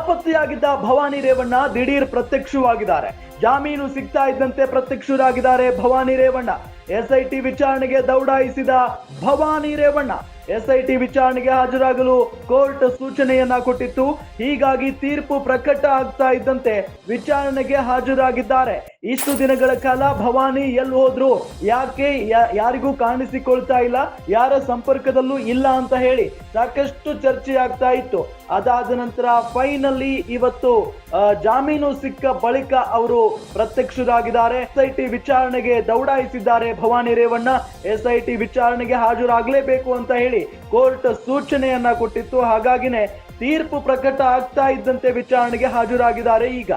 ನಾಪತ್ತೆಯಾಗಿದ್ದ ಭವಾನಿ ರೇವಣ್ಣ ದಿಢೀರ್ ಪ್ರತ್ಯಕ್ಷವಾಗಿದ್ದಾರೆ. ಜಾಮೀನು ಸಿಗ್ತಾ ಇದ್ದಂತೆ ಪ್ರತ್ಯಕ್ಷರಾಗಿದ್ದಾರೆ ಭವಾನಿ ರೇವಣ್ಣ. ಎಸ್ಐಟಿ ವಿಚಾರಣೆಗೆ ದೌಡಾಯಿಸಿದ ಭವಾನಿ ರೇವಣ್ಣ ಎಸ್ಐಟಿ ವಿಚಾರಣೆಗೆ ಹಾಜರಾಗಲು ಕೋರ್ಟ್ ಸೂಚನೆಯನ್ನ ಕೊಟ್ಟಿತ್ತು. ಹೀಗಾಗಿ ತೀರ್ಪು ಪ್ರಕಟ ಆಗ್ತಾ ಇದ್ದಂತೆ ವಿಚಾರಣೆಗೆ ಹಾಜರಾಗಿದ್ದಾರೆ. ಇಷ್ಟು ದಿನಗಳ ಕಾಲ ಭವಾನಿ ಎಲ್ಲಿ ಹೋದ್ರು, ಯಾಕೆ ಯಾರಿಗೂ ಕಾಣಿಸಿಕೊಳ್ತಾ ಇಲ್ಲ, ಯಾರ ಸಂಪರ್ಕದಲ್ಲೂ ಇಲ್ಲ ಅಂತ ಹೇಳಿ ಸಾಕಷ್ಟು ಚರ್ಚೆ ಆಗ್ತಾ ಇತ್ತು. ಅದಾದ ನಂತರ ಫೈನಲಿ ಇವತ್ತು ಜಾಮೀನು ಸಿಕ್ಕ ಬಳಿಕ ಅವರು ಪ್ರತ್ಯಕ್ಷರಾಗಿದ್ದಾರೆ. ಎಸ್ಐಟಿ ವಿಚಾರಣೆಗೆ ದೌಡಾಯಿಸಿದ್ದಾರೆ ಭವಾನಿ ರೇವಣ್ಣ. ಎಸ್ಐಟಿ ವಿಚಾರಣೆಗೆ ಹಾಜರಾಗಲೇಬೇಕು ಅಂತ ಹೇಳಿ ಕೋರ್ಟ್ ಸೂಚನೆಯನ್ನ ಕೊಟ್ಟಿತ್ತು. ಹಾಗಾಗಿನೇ ತೀರ್ಪು ಪ್ರಕಟ ಆಗ್ತಾ ಇದ್ದಂತೆ ವಿಚಾರಣೆಗೆ ಹಾಜರಾಗಿದ್ದಾರೆ ಈಗ.